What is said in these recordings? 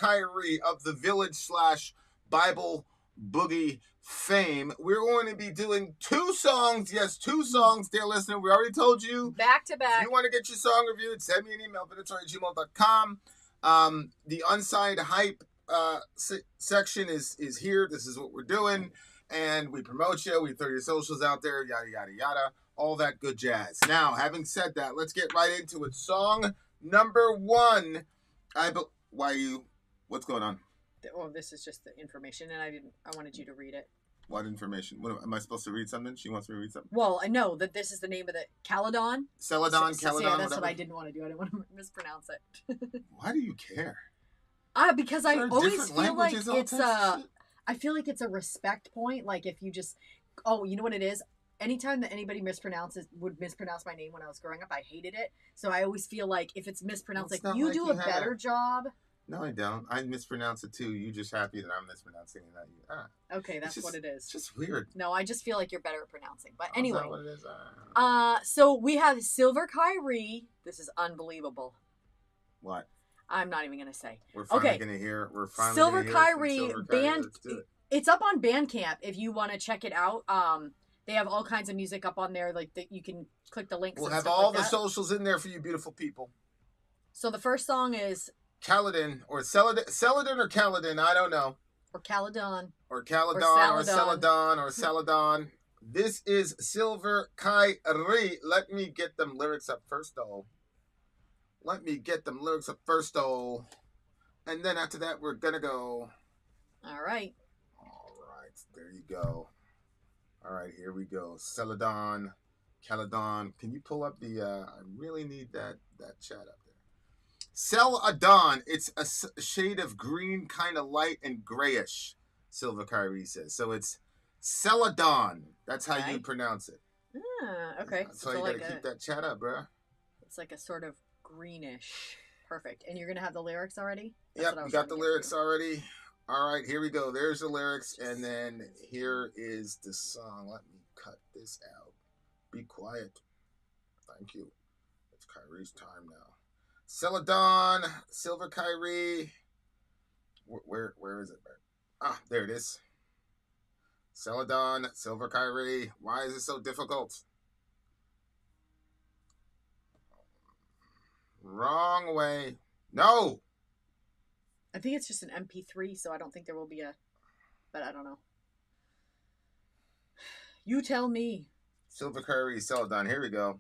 Kyrie of the Village/Bible Boogie fame. We're going to be doing 2 songs. Yes, 2 songs, dear listener. We already told you. Back to back. If you want to get your song reviewed, send me an email, VillageXchange@gmail.com. The unsigned hype section is here. This is what we're doing. And we promote you. We throw your socials out there, yada, yada, yada. All that good jazz. Now, having said that, let's get right into it. Song number 1. What's going on? Oh, this is just the information, and I wanted you to read it. What information? Am I supposed to read something? She wants me to read something. Well, I know that this is the name of the Celadon. Celadon, Celadon. Yeah, that's what I didn't want to do. I didn't want to mispronounce it. Why do you care? Because I always feel like it's I feel like it's a respect point. Like if you just, you know what it is? Anytime that anybody would mispronounce my name when I was growing up, I hated it. So I always feel like if it's mispronounced, like you do a better job. No, I don't. I mispronounce it too. You just happy that I'm mispronouncing it, not you. Okay, that's what it is. It's just weird. No, I just feel like you're better at pronouncing. But anyway. Is that what it is? So we have Silver Kyrie. This is unbelievable. What? I'm not even gonna say. We're finally gonna hear. We're finally Silver gonna Kyrie hear from Silver band. Kyrie. It's up on Bandcamp if you want to check it out. They have all kinds of music up on there. Like that, you can click the links. We'll have all the socials in there for you, beautiful people. So the first song is Celadon or Celadon or Celadon. I don't know. Or Celadon. Or Celadon or Celadon or Celadon. This is Silver Kyrie. Let me get them lyrics up first, though. And then after that, we're going to go. All right. There you go. All right, here we go. Celadon. Can you pull up the... I really need that chat up there. Celadon. It's a shade of green, kind of light and grayish, Silver Kyrie says. So it's Celadon. That's how you pronounce it. Okay. So you got to keep that chat up, bro. It's like a sort of greenish. Perfect. And you're going to have the lyrics already? Yep, we got the lyrics already. All right, here we go. There's the lyrics, and then here is the song. Let me cut this out. Be quiet. Thank you. It's Kyrie's time now. Celadon, Silver Kyrie. Where is it? There it is. Celadon, Silver Kyrie. Why is it so difficult? Wrong way. No! I think it's just an MP3, so I don't think there will be but I don't know. You tell me. Silver Kyrie, Celadon. Here we go.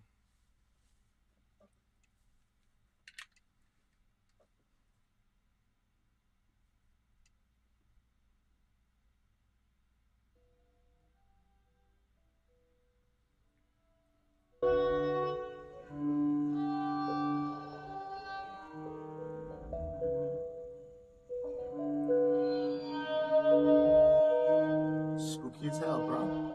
Spooky as hell, bro.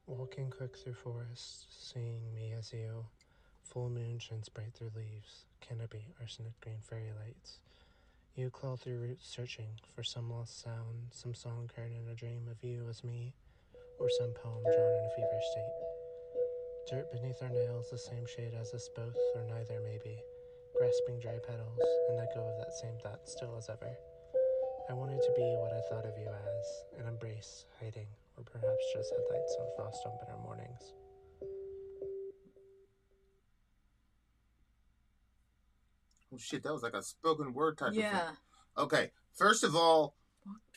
Walking quick through forests, seeing me as you. Full moon shines bright through leaves, canopy, arsenic green fairy lights. You claw through roots searching for some lost sound, some song heard in a dream of you as me, or some poem drawn in a fever state. Dirt beneath our nails, the same shade as us both, or neither maybe. Grasping dry petals, an echo of that same thought still as ever. I wanted to be what I thought of you as, an embrace, hiding, or perhaps just headlights on frost on bitter mornings. Oh shit, that was like a spoken word type of thing. Okay, first of all,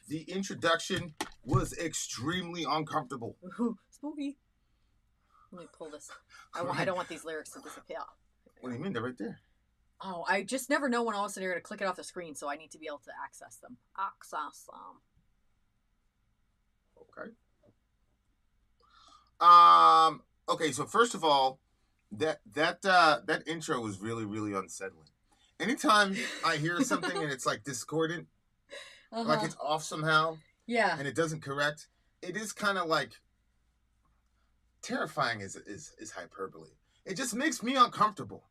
the introduction was extremely uncomfortable. Ooh, spooky. Let me pull this. I don't want these lyrics to disappear. What do you mean? They're right there. Oh, I just never know when all of a sudden you're going to click it off the screen, so I need to be able to access them. Okay. Okay, so first of all, that intro was really, really unsettling. Anytime I hear something and it's like discordant, like it's off somehow, and it doesn't correct, it is kind of like terrifying. Is hyperbole. It just makes me uncomfortable.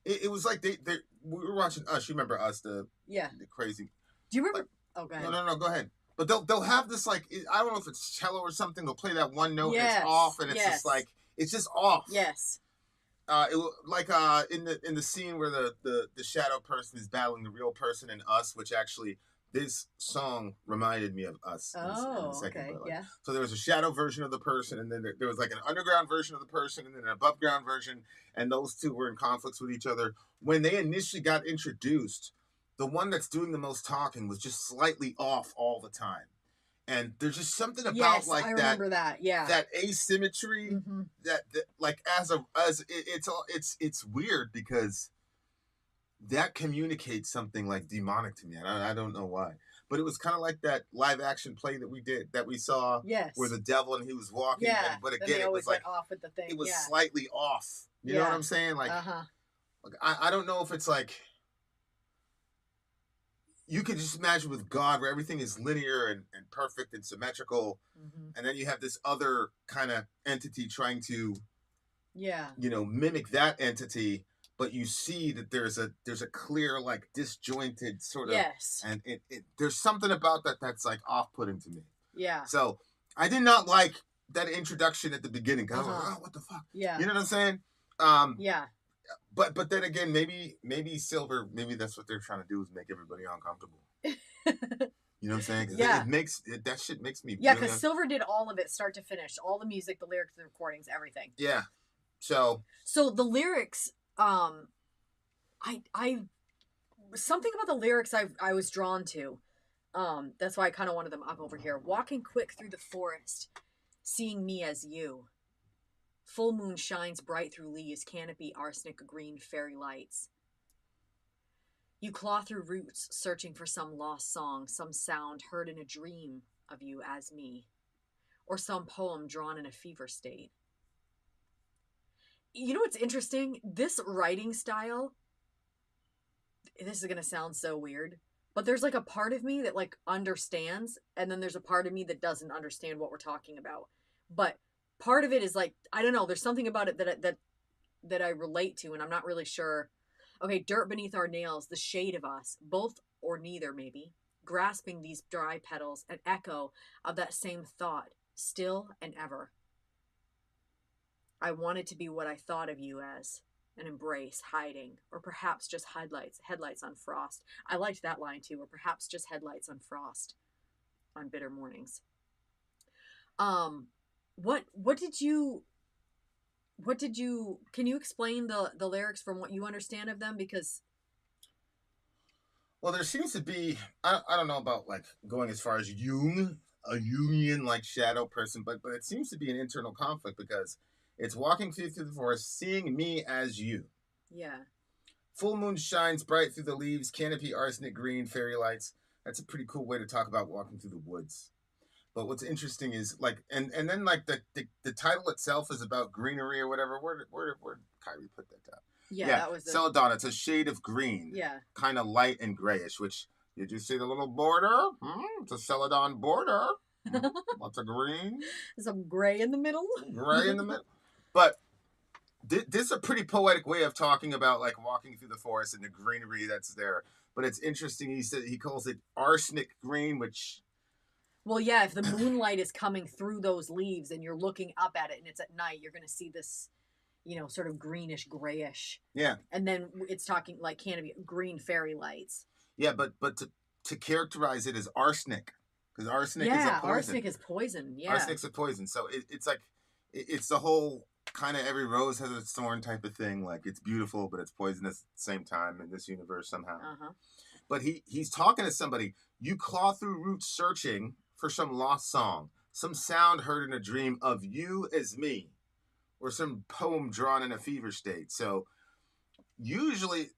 It was like we were watching Us. You remember Us? The crazy. Do you remember? Go ahead. No. Go ahead. But they'll have this like, I don't know if it's cello or something. They'll play that one note and it's off, and it's just like it's just off. Yes. It like in the scene where the shadow person is battling the real person in Us, which actually this song reminded me of Us. In a second, okay, but yeah. So there was a shadow version of the person, and then there was like an underground version of the person, and then an above ground version, and those two were in conflicts with each other. When they initially got introduced, the one that's doing the most talking was just slightly off all the time. And there's just something about I remember that. Yeah. That asymmetry that like it's weird because that communicates something like demonic to me. I don't know why. But it was kind of like that live action play that we saw where the devil and he was walking. Yeah. But again, it was like off with the thing. It was slightly off. You know what I'm saying? Like, like I don't know if it's like you could just imagine with God where everything is linear and perfect and symmetrical. And then you have this other kind of entity trying to, mimic that entity. But you see that there's a clear, like, disjointed sort of, and it there's something about that that's like off-putting to me. Yeah. So I did not like that introduction at the beginning because I was like, oh, what the fuck? Yeah. You know what I'm saying? Yeah. But then again, maybe Silver, maybe that's what they're trying to do is make everybody uncomfortable. You know what I'm saying? Yeah. That shit makes me. Yeah, because Silver did all of it, start to finish, all the music, the lyrics, the recordings, everything. Yeah. So the lyrics. I something about the lyrics I was drawn to. That's why I kind of wanted them up over here. Walking quick through the forest, seeing me as you. Full moon shines bright through leaves, canopy arsenic green fairy lights. You claw through roots, searching for some lost song, some sound heard in a dream of you as me, or some poem drawn in a fever state. You know what's interesting? This writing style, this is going to sound so weird, but there's like a part of me that like understands, and then there's a part of me that doesn't understand what we're talking about. But part of it is like, I don't know, there's something about it that I relate to, and I'm not really sure. Okay, dirt beneath our nails, the shade of us, both or neither maybe, grasping these dry petals, an echo of that same thought, still and ever. I wanted to be what I thought of you as, an embrace, hiding, or perhaps just headlights on frost. I liked that line too, or perhaps just headlights on frost on bitter mornings. What did you, can you explain the lyrics from what you understand of them? Because well, there seems to be, I don't know about like going as far as Jung, a Jungian like shadow person, but it seems to be an internal conflict because it's walking through the forest, seeing me as you. Yeah. Full moon shines bright through the leaves, canopy arsenic green, fairy lights. That's a pretty cool way to talk about walking through the woods. But what's interesting is like, and then like the title itself is about greenery or whatever. Where Kyrie put that down? Yeah, that was Celadon. It's a shade of green. Yeah. Kind of light and grayish, which, did you see the little border? It's a Celadon border. Lots of green. Some gray in the middle. Gray in the middle. But this is a pretty poetic way of talking about like walking through the forest and the greenery that's there. But it's interesting. He calls it arsenic green, which. Well, yeah, if the moonlight is coming through those leaves and you're looking up at it and it's at night, you're going to see this, sort of greenish, grayish. Yeah. And then it's talking like canopy green fairy lights. Yeah, but to characterize it as arsenic, because arsenic is a poison. Yeah, arsenic is poison. Yeah. Arsenic's a poison. So it's like, it's the whole kind of every rose has its thorn type of thing. Like it's beautiful, but it's poisonous at the same time in this universe somehow. but he's talking to somebody. You claw through roots searching for some lost song, some sound heard in a dream of you as me, or some poem drawn in a fever state. So usually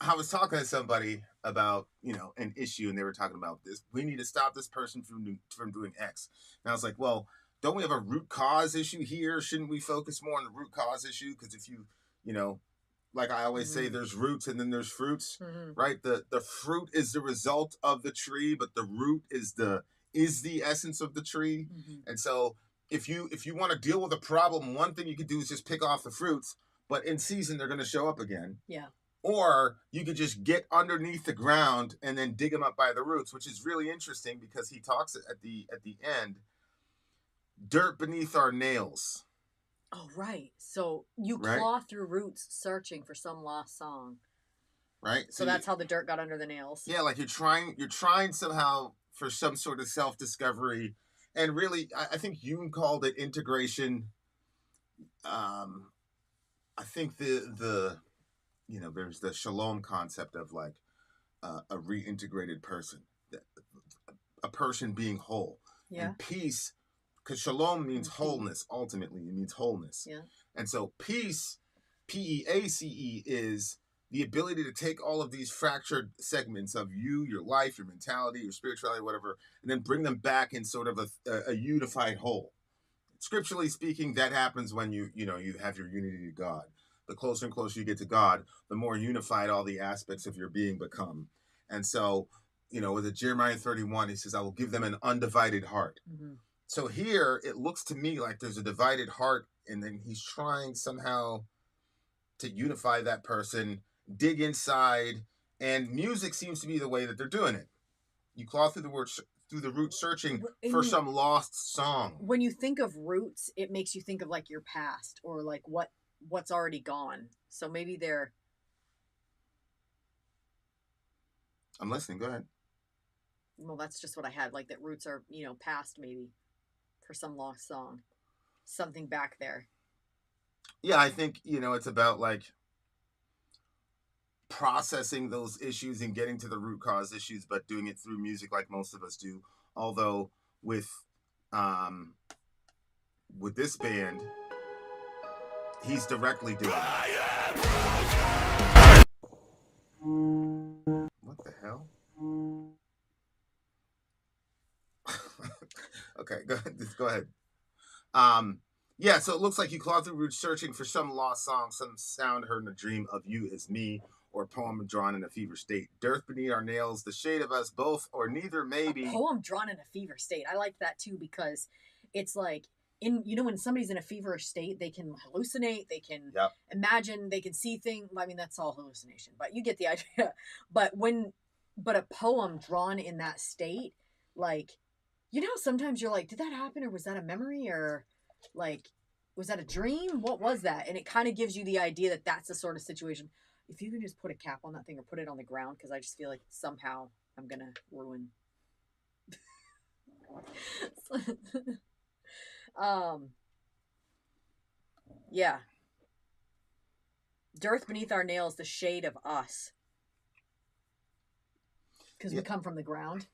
I was talking to somebody about, an issue, and they were talking about this. We need to stop this person from doing X. And I was like, well, don't we have a root cause issue here? Shouldn't we focus more on the root cause issue? Because if you, like I always say, there's roots and then there's fruits, right? The fruit is the result of the tree, but the root is the essence of the tree. And so if you want to deal with a problem, one thing you could do is just pick off the fruits, but in season they're going to show up again. Yeah. Or you could just get underneath the ground and then dig them up by the roots, which is really interesting because he talks at the end, dirt beneath our nails. Oh, right. So you claw through roots searching for some lost song. Right. So that's how the dirt got under the nails. Yeah, like you're trying somehow for some sort of self-discovery. And really, I think Jung called it integration. I think the there's the shalom concept of like a reintegrated person, a person being whole. Yeah. And peace, because shalom means wholeness. Ultimately, it means wholeness. Yeah. And so peace, PEACE, is the ability to take all of these fractured segments of you, your life, your mentality, your spirituality, whatever, and then bring them back in sort of a unified whole. Scripturally speaking, that happens when you have your unity to God. The closer and closer you get to God, the more unified all the aspects of your being become. And so, with Jeremiah 31, he says, I will give them an undivided heart. So here, it looks to me like there's a divided heart, and then he's trying somehow to unify that person, dig inside, and music seems to be the way that they're doing it. You claw through the root searching for some lost song. When you think of roots, it makes you think of like your past or like what's already gone. So maybe they're... I'm listening. Go ahead. Well, that's just what I had. Like that roots are, past maybe for some lost song. Something back there. Yeah, I think, it's about like processing those issues and getting to the root cause issues, but doing it through music like most of us do. Although with this band, he's directly doing it. What the hell? Okay, go ahead. Yeah, so it looks like you claw through roots searching for some lost song, some sound heard in a dream of you as me, or a poem drawn in a fever state. Dirt beneath our nails, the shade of us both, or neither maybe. A poem drawn in a fever state. I like that too because it's like, when somebody's in a feverish state, they can hallucinate, they can imagine, they can see things. I mean, that's all hallucination, but you get the idea. But a poem drawn in that state, like, sometimes you're like, did that happen, or was that a memory, or like, was that a dream? What was that? And it kind of gives you the idea that that's the sort of situation. If you can just put a cap on that thing or put it on the ground, because I just feel like somehow I'm going to ruin. Yeah. Dirt beneath our nails, the shade of us. Because we come from the ground.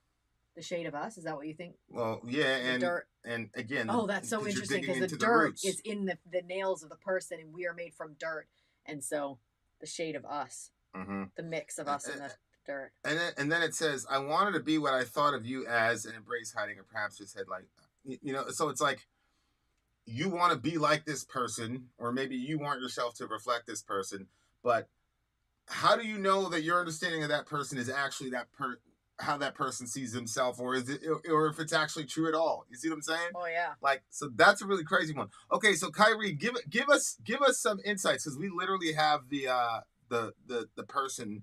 The shade of us, is that what you think? Well, yeah, and dirt. And again, that's so interesting because the dirt is in the nails of the person, and we are made from dirt, and so the shade of us, the mix of us and the dirt. And then it says, "I wanted to be what I thought of you as, and embrace hiding, or perhaps just had like, So it's like you want to be like this person, or maybe you want yourself to reflect this person, but how do you know that your understanding of that person is actually how that person sees himself, or is it, or if it's actually true at all? You see what I'm saying? Oh yeah. Like, so that's a really crazy one. Okay, so Kyrie, give us some insights, because we literally have the person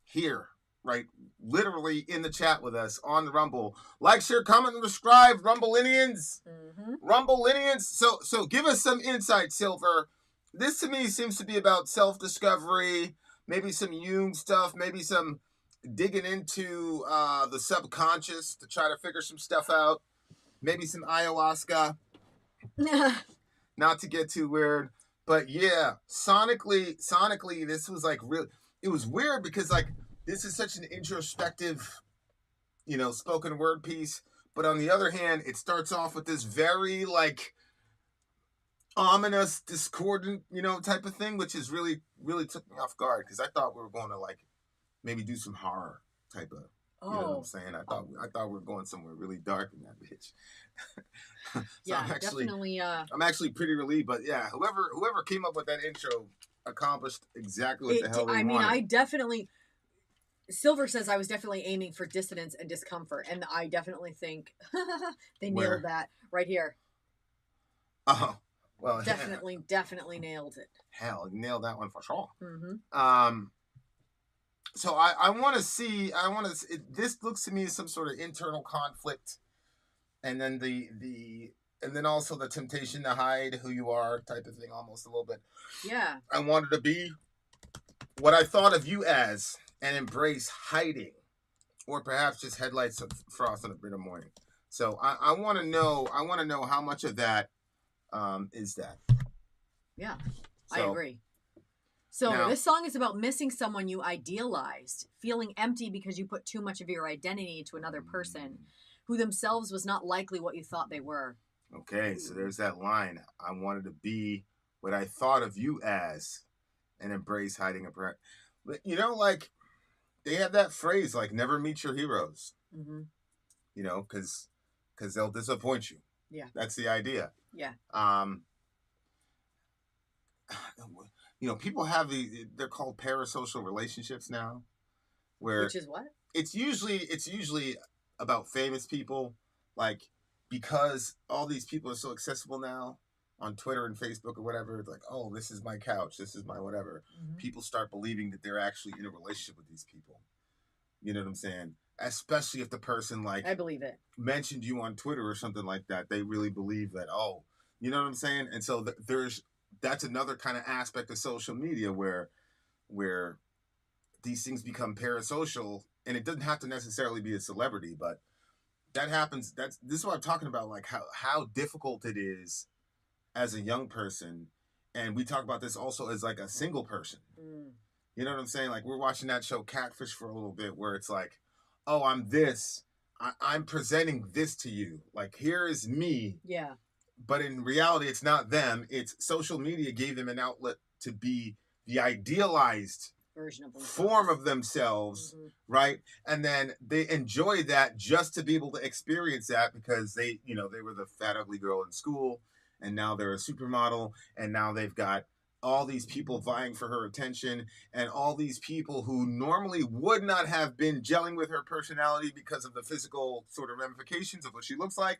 here, right? Literally in the chat with us on the Rumble. Like, share, comment, and subscribe, Rumble-inians. Rumble-inians. So give us some insight, Silver. This to me seems to be about self-discovery, maybe some Jung stuff, maybe some digging into the subconscious to try to figure some stuff out. Maybe some ayahuasca. Not to get too weird, but yeah, sonically, this was like real. It was weird because like this is such an introspective, spoken word piece. But on the other hand, it starts off with this very like ominous, discordant, type of thing, which is really, really took me off guard because I thought we were going to like maybe do some horror type of. You know what I'm saying? I thought we were going somewhere really dark in that bitch. So yeah, definitely. I'm actually pretty relieved, but yeah, whoever came up with that intro accomplished exactly what the hell they wanted. I definitely. Silver says I was definitely aiming for dissonance and discomfort, and I definitely think they nailed that right here. Oh, well, definitely nailed it. Hell, you nailed that one for sure. Mm-hmm. So I want to see. This looks to me as some sort of internal conflict, and then and then also the temptation to hide who you are type of thing, almost a little bit. Yeah. I wanted to be what I thought of you as. And embrace hiding, or perhaps just headlights of frost on a bitter morning. So I want to know. I want to know how much of that is that. Yeah, I agree. So now, this song is about missing someone you idealized, feeling empty because you put too much of your identity into another person, who themselves was not likely what you thought they were. Okay, so there's that line. I wanted to be what I thought of you as, and embrace hiding. But like. They have that phrase like "never meet your heroes," because they'll disappoint you. Yeah, that's the idea. Yeah. People have they're called parasocial relationships now, which is what? It's usually about famous people, like because all these people are so accessible now on Twitter and Facebook or whatever. It's like, oh, this is my couch, this is my whatever. People start believing that they're actually in a relationship with these people. You know what I'm saying? Especially if the person I believe it mentioned you on Twitter or something like that. They really believe that. Oh, you know what I'm saying? And so that's another kind of aspect of social media where these things become parasocial, and it doesn't have to necessarily be a celebrity, but that happens. This is what I'm talking about. Like how difficult it is as a young person, and we talk about this also as like a single person. You know what I'm saying? Like we're watching that show Catfish for a little bit, where it's like, oh, I'm this, I'm presenting this to you. Like here is me. Yeah. But in reality, it's not them. It's social media gave them an outlet to be the idealized version of themselves. Form of themselves, right? And then they enjoy that just to be able to experience that because they were the fat ugly girl in school. And now they're a supermodel, and now they've got all these people vying for her attention, and all these people who normally would not have been gelling with her personality because of the physical sort of ramifications of what she looks like.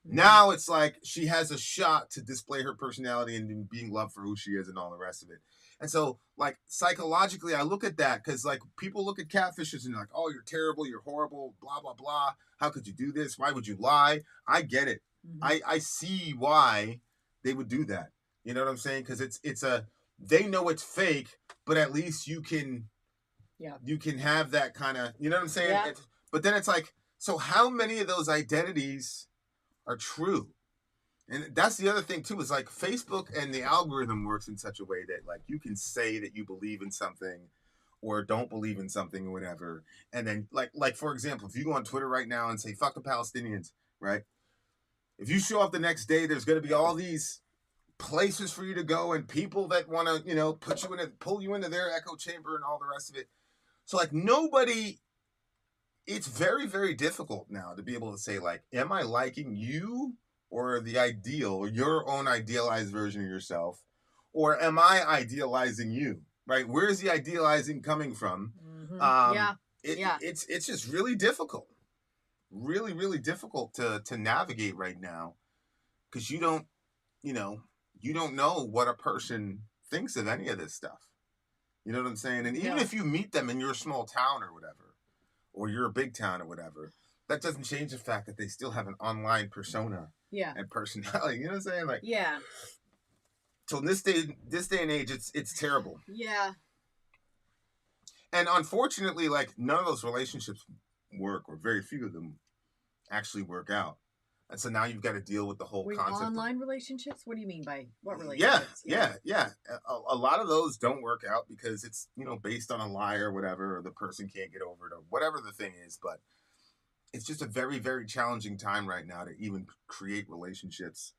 Now it's like she has a shot to display her personality and being loved for who she is and all the rest of it. And so, like, psychologically, I look at that because, like, people look at catfishes and they're like, oh, you're terrible, you're horrible, blah, blah, blah. How could you do this? Why would you lie? I get it. I see why they would do that. You know what I'm saying? Because they know it's fake, but at least you can have that kind of, you know what I'm saying? Yeah. But then it's like, so how many of those identities are true? And that's the other thing too, is like Facebook and the algorithm works in such a way that like you can say that you believe in something or don't believe in something or whatever. And then like for example, if you go on Twitter right now and say, fuck the Palestinians, right? If you show up the next day, there's going to be all these places for you to go and people that want to, pull you into their echo chamber and all the rest of it. So like it's very, very difficult now to be able to say like, am I liking you or the ideal or your own idealized version of yourself? Or am I idealizing you, right? Where's the idealizing coming from? It's just really difficult. Really, really difficult to navigate right now because you don't know what a person thinks of any of this stuff. You know what I'm saying? And even if you meet them in your small town or whatever, or you're a big town or whatever, that doesn't change the fact that they still have an online persona and personality. You know what I'm saying? Like, so in this day and age, it's terrible. Yeah. And unfortunately, like none of those relationships work, or very few of them actually work out. And so now you've got to deal with the whole concept. Online relationships? What do you mean by what relationships? Yeah. A lot of those don't work out because it's, based on a lie or whatever, or the person can't get over it or whatever the thing is. But it's just a very, very challenging time right now to even create relationships.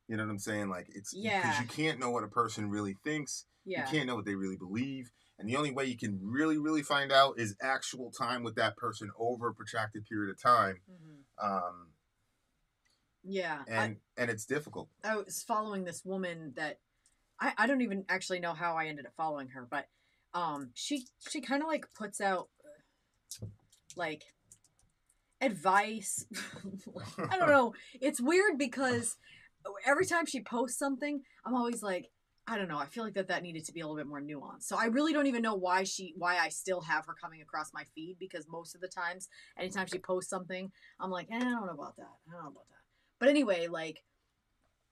You know what I'm saying? Like, it's because you can't know what a person really thinks. You can't know what they really believe. And the only way you can really, really find out is actual time with that person over a protracted period of time. And it's difficult. I was following this woman that I don't even actually know how I ended up following her, but she kind of like puts out like advice. I don't know. It's weird because every time she posts something, I'm always like, I don't know. I feel like that needed to be a little bit more nuanced. So I really don't even know why I still have her coming across my feed, because most of the times, anytime she posts something, I'm like, I don't know about that. But anyway, like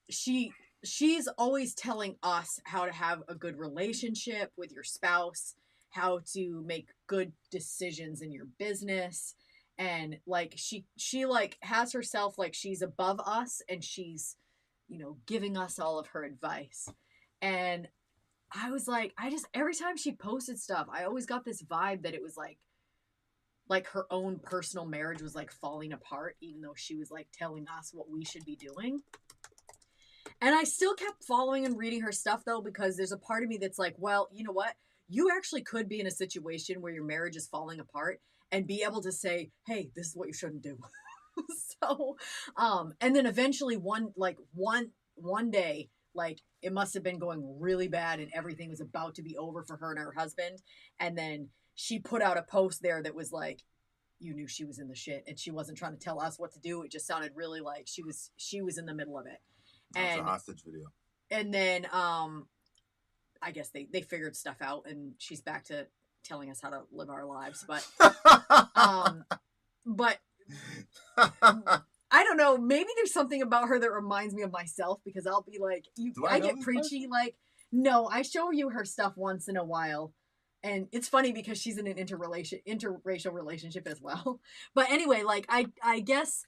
she's always telling us how to have a good relationship with your spouse, how to make good decisions in your business. And like she like has herself like she's above us and she's, giving us all of her advice. And I was like, every time she posted stuff, I always got this vibe that it was like her own personal marriage was like falling apart, even though she was like telling us what we should be doing. And I still kept following and reading her stuff though, because there's a part of me that's like, well, you know what? You actually could be in a situation where your marriage is falling apart and be able to say, hey, this is what you shouldn't do. So, and then eventually one day, like it must have been going really bad and everything was about to be over for her and her husband. And then she put out a post there that was like, you knew she was in the shit and she wasn't trying to tell us what to do. It just sounded really like she was in the middle of it. And it's a hostage video. And then, I guess they figured stuff out and she's back to telling us how to live our lives. But, but I don't know. Maybe there's something about her that reminds me of myself, because I'll be like, I get preachy. Like, no, I show you her stuff once in a while. And it's funny because she's in an interracial relationship as well. But anyway, like, I guess.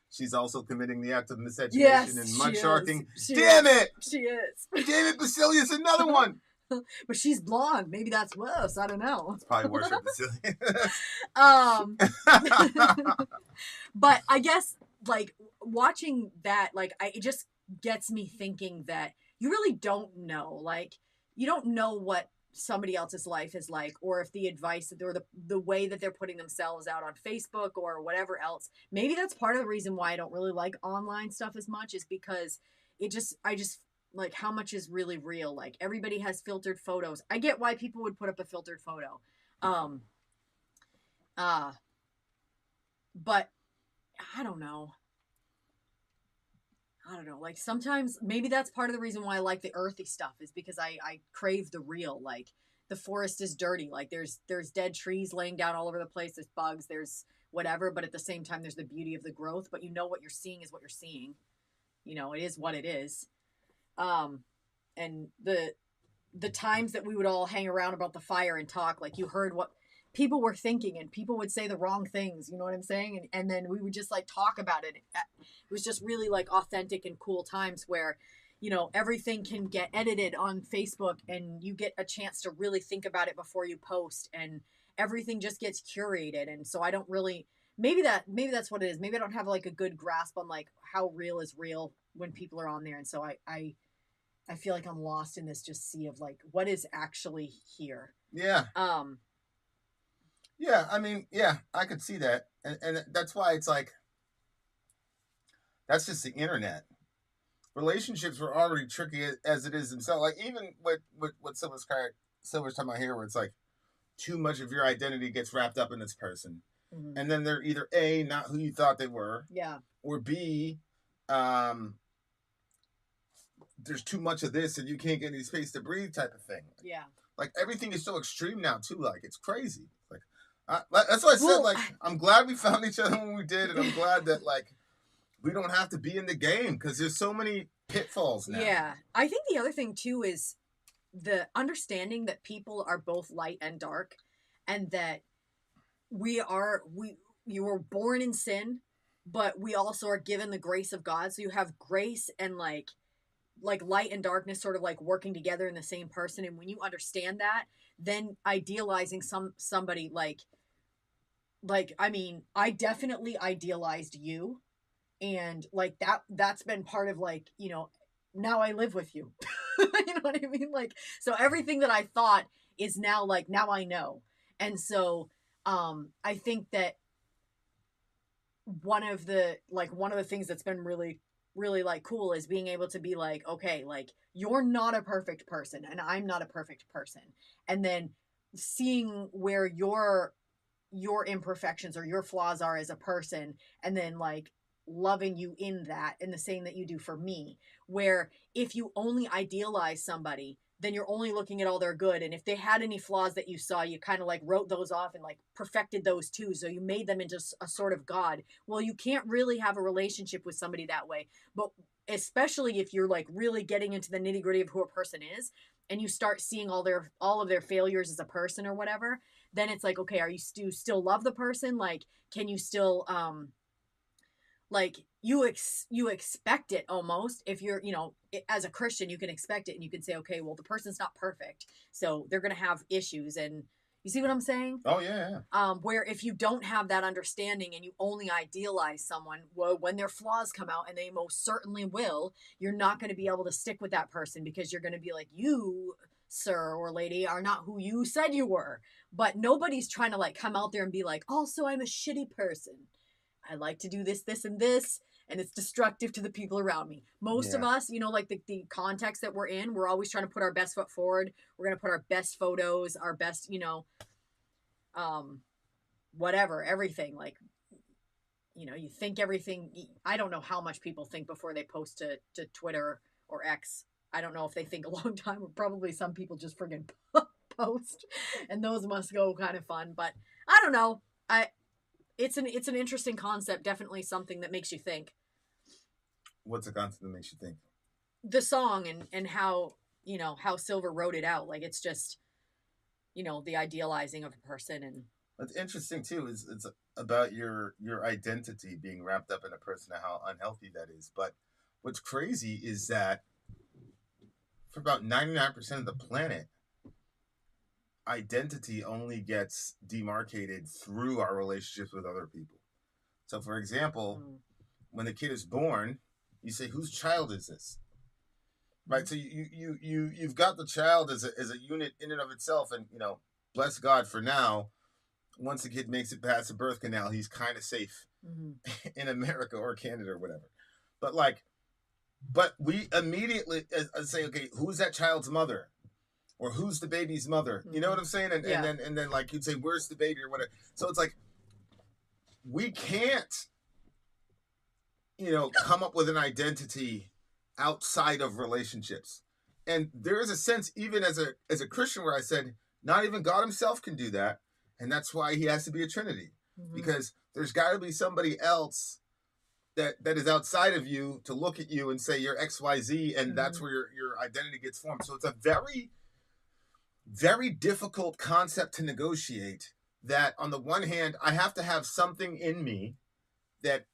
She's also committing the act of miseducation and mud sharking. Damn it! She is. Damn it, Basilius, another one! But she's blonde. Maybe that's worse. I don't know. It's probably worse for Basilius. But I guess, like, watching that, like, it just gets me thinking that you really don't know. Like, you don't know what somebody else's life is like, or if the advice or the way that they're putting themselves out on Facebook or whatever else. Maybe that's part of the reason why I don't really like online stuff as much, is because I just like how much is really real. Like everybody has filtered photos. I get why people would put up a filtered photo. But I don't know. Like sometimes maybe that's part of the reason why I like the earthy stuff, is because I crave the real. Like the forest is dirty. Like there's dead trees laying down all over the place. There's bugs, there's whatever. But at the same time, there's the beauty of the growth. But what you're seeing is what you're seeing. It is what it is. And the times that we would all hang around about the fire and talk, like you heard what people were thinking and people would say the wrong things, you know what I'm saying? And then we would just like talk about it. It was just really like authentic and cool times where, everything can get edited on Facebook and you get a chance to really think about it before you post, and everything just gets curated. And so I don't really, maybe that's what it is. Maybe I don't have like a good grasp on like how real is real when people are on there. And so I feel like I'm lost in this just sea of like, what is actually here? Yeah. Yeah, I mean, yeah, I could see that. And that's why it's like, that's just the internet. Relationships were already tricky as it is themselves. Like, even with what Silver's talking about here, where it's like, too much of your identity gets wrapped up in this person. Mm-hmm. And then they're either A, not who you thought they were. Yeah. Or B, there's too much of this and you can't get any space to breathe type of thing. Yeah. Like, everything is so extreme now, too. Like, it's crazy. Like, that's what I said. Like, I'm glad we found each other when we did, and I'm glad that, like, we don't have to be in the game, because there's so many pitfalls now. Yeah. I think the other thing, too, is the understanding that people are both light and dark, and that you were born in sin, but we also are given the grace of God. So you have grace and like light and darkness sort of like working together in the same person. And when you understand that, then idealizing somebody like I mean, I definitely idealized you, and like that's been part of like, you know, now I live with you. You know what I mean? Like, so everything that I thought is now like, now I know. And so I think that one of the things that's been really like cool is being able to be like, okay, like you're not a perfect person and I'm not a perfect person, and then seeing where your imperfections or your flaws are as a person, and then like loving you in that, and the same that you do for me. Where if you only idealize somebody, then you're only looking at all their good, and if they had any flaws that you saw, you kind of like wrote those off and like perfected those too, so you made them into a sort of god. Well, you can't really have a relationship with somebody that way. But especially if you're like really getting into the nitty-gritty of who a person is, and you start seeing all of their failures as a person or whatever, then it's like, okay, do you still love the person? Like, can you still like you expect it almost. If you're, you know, as a Christian, you can expect it, and you can say, okay, well, the person's not perfect, so they're gonna have issues. And you see what I'm saying? Oh yeah. Where if you don't have that understanding and you only idealize someone, well, when their flaws come out, and they most certainly will, you're not going to be able to stick with that person, because you're going to be like, you, sir or lady, are not who you said you were. But nobody's trying to like come out there and be like, also, I'm a shitty person. I like to do this, this, and this, and it's destructive to the people around me. Most of us, you know, like the context that we're in, we're always trying to put our best foot forward. We're going to put our best photos, our best, you know, whatever, everything. Like, you know, you think everything. I don't know how much people think before they post to Twitter or X. I don't know if they think a long time. Probably some people just friggin' post, and those must go kind of fun. But I don't know. It's an interesting concept. Definitely something that makes you think. What's a concept that makes you think? The song and how, you know, how Silver wrote it out. Like, it's just, you know, the idealizing of a person. And what's interesting too is it's about your identity being wrapped up in a person and how unhealthy that is. But what's crazy is that for about 99% of the planet, identity only gets demarcated through our relationships with other people. So for example, when the kid is born, you say, whose child is this? Right? So you've got the child as a unit in and of itself, and, you know, bless God for now, once the kid makes it past the birth canal, he's kind of safe in America or Canada or whatever. But we immediately say, okay, who's that child's mother? Or who's the baby's mother? You know what I'm saying? And then like you'd say, where's the baby or whatever. So it's like, we can't, you know, come up with an identity outside of relationships. And there is a sense, even as a Christian, where I said, not even God himself can do that. And that's why he has to be a Trinity. Because there's got to be somebody else that is outside of you to look at you and say you're XYZ, and that's where your identity gets formed. So it's a very, very difficult concept to negotiate, that on the one hand, I have to have something in me that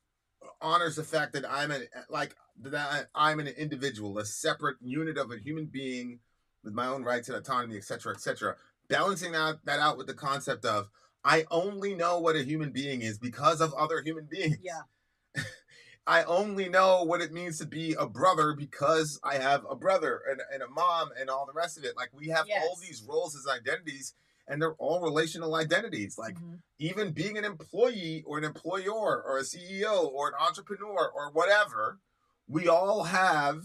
honors the fact that I'm an individual, a separate unit of a human being with my own rights and autonomy, etc., etc. Balancing that out with the concept of, I only know what a human being is because of other human beings. Yeah. I only know what it means to be a brother because I have a brother and a mom and all the rest of it. Like, we have all these roles as identities, and they're all relational identities. Like, even being an employee or an employer or a CEO or an entrepreneur or whatever, we all have,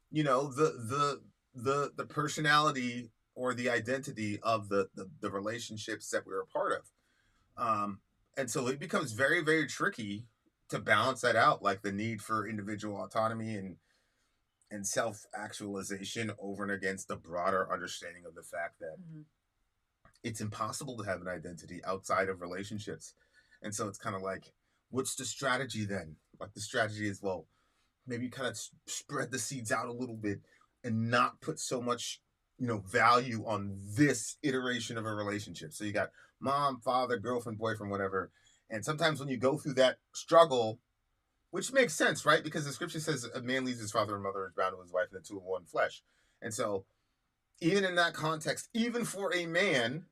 you know, the personality or the identity of the relationships that we're a part of. And so it becomes very, very tricky to balance that out, like the need for individual autonomy and self-actualization over and against the broader understanding of the fact that it's impossible to have an identity outside of relationships. And so it's kind of like, what's the strategy then? Like, the strategy is, well, maybe kind of spread the seeds out a little bit and not put so much, you know, value on this iteration of a relationship. So you got mom, father, girlfriend, boyfriend, whatever. And sometimes when you go through that struggle, Which makes sense, right? Because the scripture says a man leaves his father and mother, is bound to his wife, and the two are one flesh. And so, even in that context, even for a man,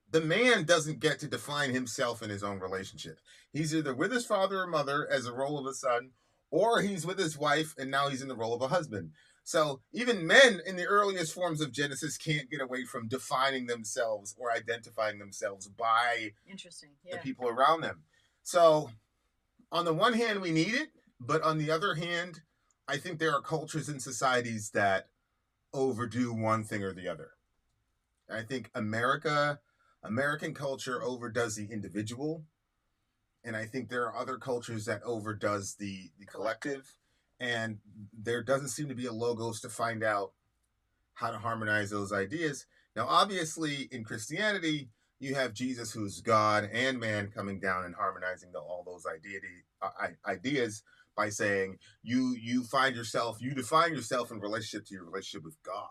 the man doesn't get to define himself in his own relationship. He's either with his father or mother as a role of a son, or he's with his wife and now he's in the role of a husband. So even men in the earliest forms of Genesis can't get away from defining themselves or identifying themselves by the people around them. So on the one hand, we need it, but on the other hand, I think there are cultures and societies that overdo one thing or the other. I think American culture overdoes the individual, and I think there are other cultures that overdoes the collective, and there doesn't seem to be a logos to find out how to harmonize those ideas. Now, obviously, in Christianity, you have Jesus, who's God and man, coming down and harmonizing all those ideas by saying you define yourself in relationship to your relationship with God.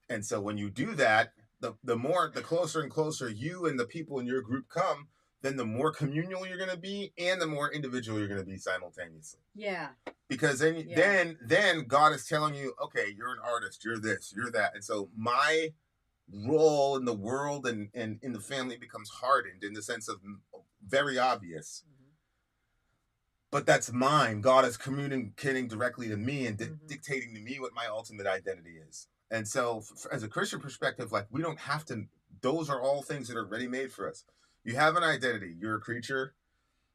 And so when you do that, the closer and closer you and the people in your group come, then the more communal you're going to be and the more individual you're going to be simultaneously. Yeah. Because then God is telling you, okay, you're an artist, you're this, you're that. And so my role in the world and in the family becomes hardened in the sense of very obvious. Mm-hmm. But that's mine. God is communicating directly to me and dictating to me what my ultimate identity is. And so as a Christian perspective, like, we don't have to, those are all things that are ready-made for us. You have an identity. You're a creature.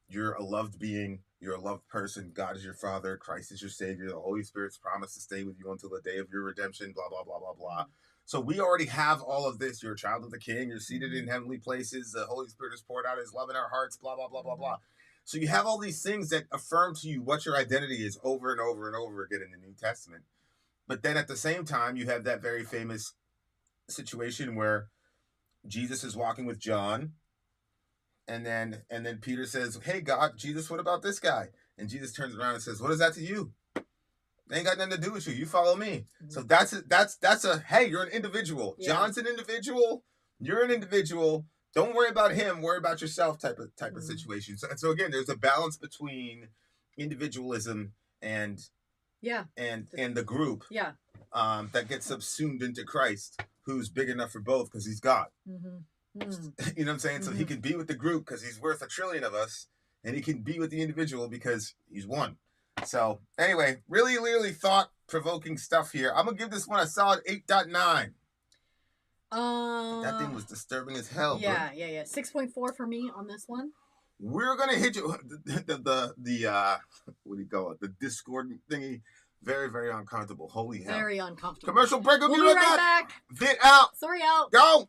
You're a loved being. You're a loved person. God is your Father. Christ is your Savior. The Holy Spirit's promised to stay with you until the day of your redemption, blah, blah, blah, blah, blah. So we already have all of this. You're a child of the King. You're seated in heavenly places. The Holy Spirit has poured out his love in our hearts, blah, blah, blah, blah, blah. So you have all these things that affirm to you what your identity is over and over and over again in the New Testament. But then at the same time, you have that very famous situation where Jesus is walking with John, and then Peter says, "Hey, God, Jesus, what about this guy?" And Jesus turns around and says, "What is that to you? They ain't got nothing to do with you. You follow me." Mm-hmm. So that's a hey, you're an individual. Yeah. John's an individual. You're an individual. Don't worry about him. Worry about yourself. Type of situation. So again, there's a balance between individualism and the group. Yeah. That gets subsumed into Christ, who's big enough for both because he's God. Mm-hmm. Mm. You know what I'm saying? Mm-hmm. So he can be with the group because he's worth 1 trillion of us, and he can be with the individual because he's one. So anyway, really, really thought-provoking stuff here. I'm going to give this one a solid 8.9. That thing was disturbing as hell. Yeah, bro. Yeah. 6.4 for me on this one. We're going to hit you the what do you call it? The Discord thingy. Very, very uncomfortable. Holy hell. Very uncomfortable. Commercial break. We'll be right back. Vit out. Sori out. Go.